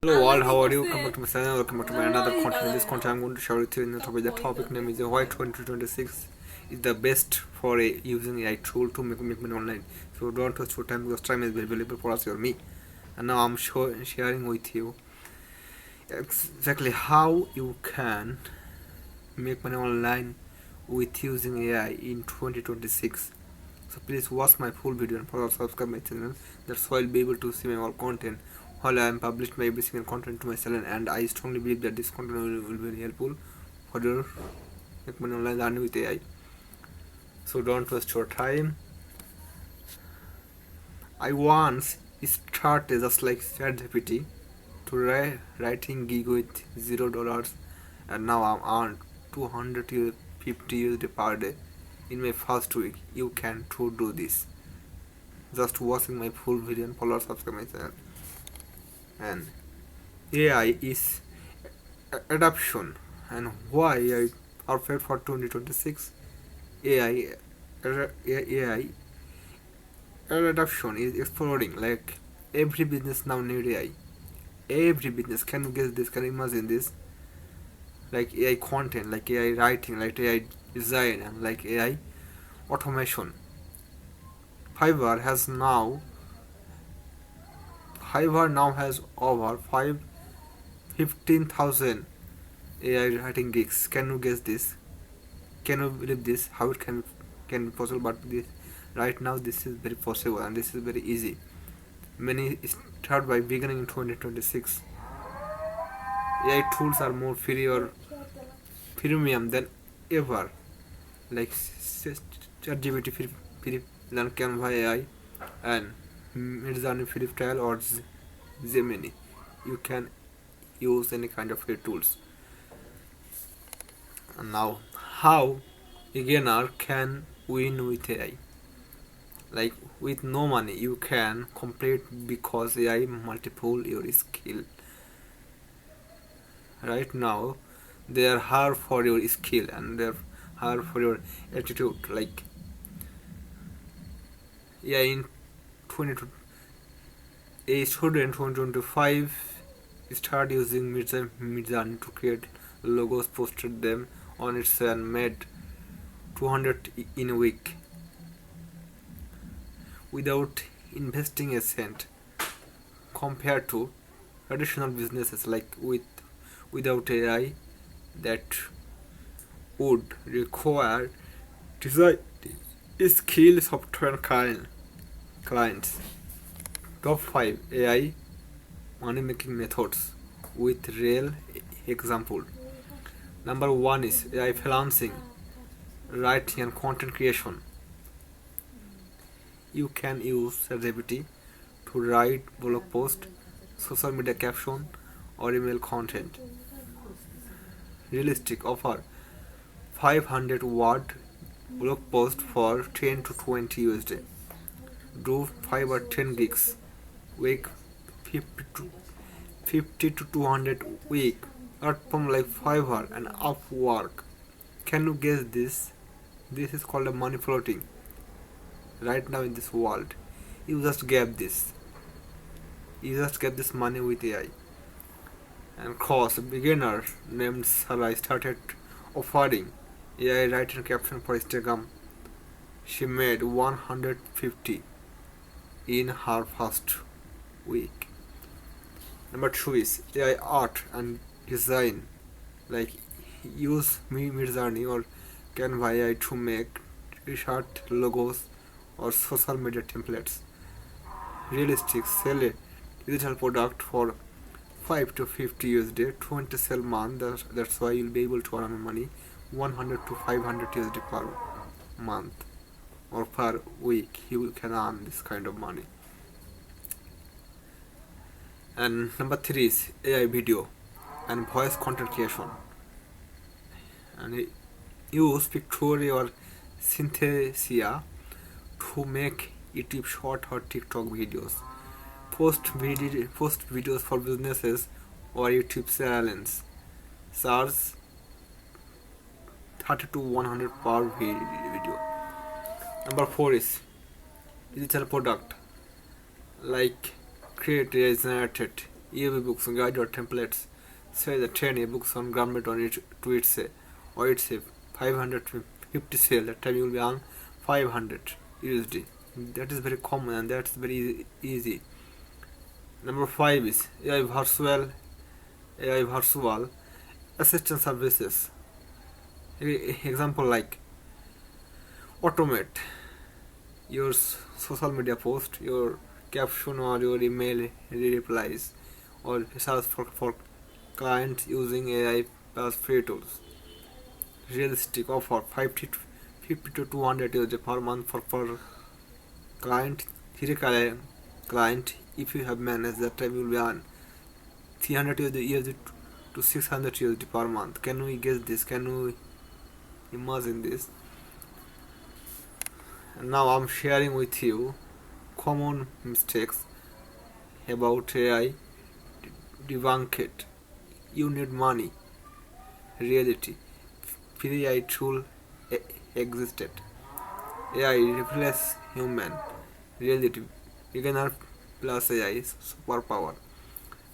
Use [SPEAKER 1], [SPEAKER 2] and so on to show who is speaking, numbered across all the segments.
[SPEAKER 1] Hello world, how are you? Welcome back to my channel, welcome back to my another content. In this content I'm going to share with you in the topic. The topic name is why 2026 is the best for using AI tool to make money online. So don't waste your time because time is very valuable for us or me. And now I'm sharing with you exactly how you can make money online with using AI in 2026. So please watch my full video and follow subscribe my channel. That's why I'll be able to see my all content while I am published my every single content to my channel, and I strongly believe that this content will be very helpful for your make money online learning with AI. So don't waste your time. I once started just like ChatGPT to writing gig with $0, and now I'm on 250 USD per day in my first week. You can too do this. Just watching my full video and follow subscribe my channel. And AI is adoption, and why I perfect for 2026. AI adoption is exploding. Like every business now need AI. Every business, can you guess this? Can you imagine this? Like AI content, like AI writing, like AI design, and like AI automation. Fiverr has now Fiverr now has over 15,000 AI writing gigs. Can you guess this? Can you believe this? How it can be possible? But this right now this is very possible and this is very easy. Many start by beginning in 2026. AI tools are more free or premium than ever. Like ChatGPT Free Plan, Canva AI, and MidJourney Free Trial or Gemini. You can use any kind of free tools. And now, how beginner can win with AI? Like with no money, you can complete because AI multiple your skill. Right now, they are hard for your skill and they're hard for your attitude. Like yeah, in 20 a student 2025 start using MidJourney to create logos, posted them on its and made 200 in a week without investing a cent, compared to traditional businesses like without AI that would require design skill software clients. Top 5 AI money making methods with real example. Number 1 is AI freelancing, writing and content creation. You can use ChatGPT to write blog post, social media caption, or email content. Realistic offer 500-word blog post for 10 to 20 USD. Do 5 or 10 gigs week, 50 to 200 week. Platform like Fiverr and Upwork. Can you guess this? This is called a money floating. Right now in this world, you just get this. You just get this money with AI. And cost, a beginner named Sarah started offering AI writing caption for Instagram. She made 150 in her first week. Number 2 is AI art and design. Like use MidJourney or Canva AI to make t-shirt logos or social media templates. Realistic, sell a digital product for 5 to 50 USD, 20 sell month. That's why you'll be able to earn money 100 to 500 USD per month or per week. You can earn this kind of money. And number 3 is AI video and voice content creation. And use Pictory or Synthesia to make YouTube short or TikTok videos. Post videos for businesses or YouTube channels. Charge 30 to 100 per video. Number 4 is digital product like create AI generated ebooks and guide or templates. Say the 10 ebooks on grammar on it to its or it's a 550 sale. That time you will be on 500 USD. That is very common and that's very easy. Number 5 is AI virtual assistant services. Example like automate your social media post, your caption or your email replies, or search for clients using AI plus free tools. Realistic offer 50 to 200 USD per month for client. 3 client. If you have managed that time you will be on 300 USD to 600 USD per month. Can we guess this? Can we imagine this? And now I'm sharing with you common mistakes about AI. Debunked. You need money. Reality. Free AI tool existed. AI replace human. Reality. Beginner plus AI is superpower.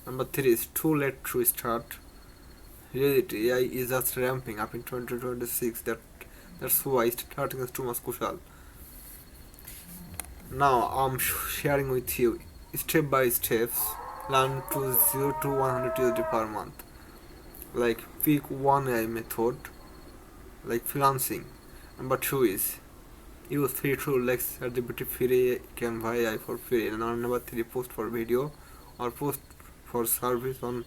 [SPEAKER 1] Number 3 is too late to start. Reality. AI is just ramping up in 2026. That's why starting is too much crucial. Now I'm sharing with you step by steps. Learn to 0 to 100 USD per month. Like pick one AI method, like freelancing. Number 2 is use free tools like ChatGPT Free can buy AI for free. And number 3 post for video or post for service on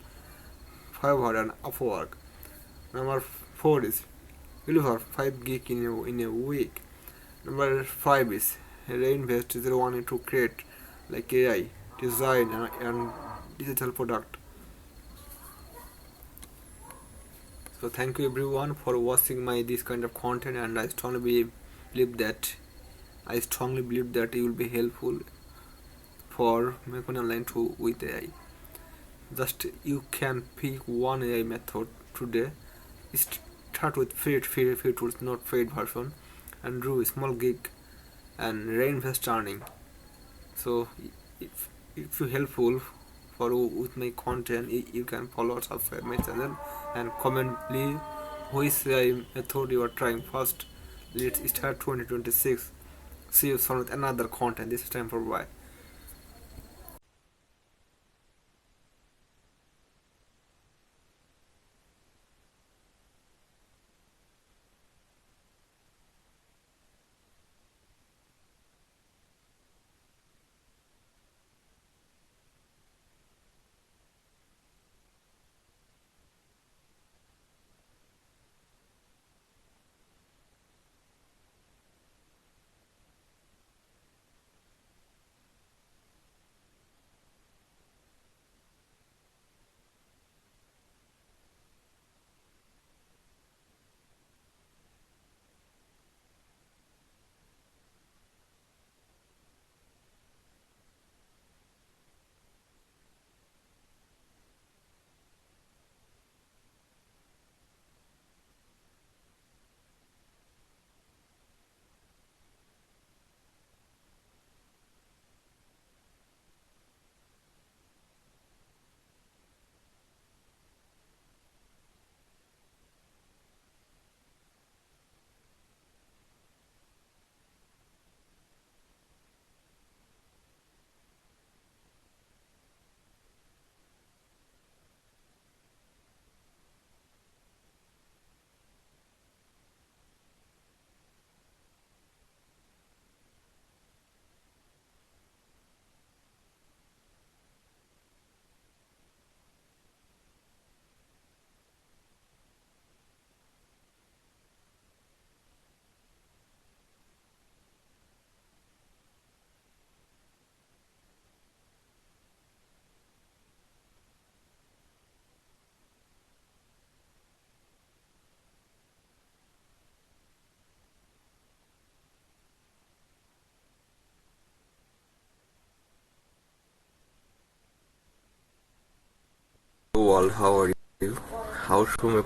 [SPEAKER 1] Fiverr and Upwork. Number 4 is deliver 5 gig in a week. Number 5 is reinvest 0 to create like AI, design and digital product. So thank you everyone for watching my this kind of content, and I strongly believe that you will be helpful for making online to with AI. Just you can pick one AI method today. Start with free tools, not paid version, and do a small gig and reinvest earning. So if you helpful for with my content, you can follow or subscribe my channel and comment please which AI method you are trying first. Let's start 2026. See you soon with another content. This time for bye.
[SPEAKER 2] Well, how are you? How should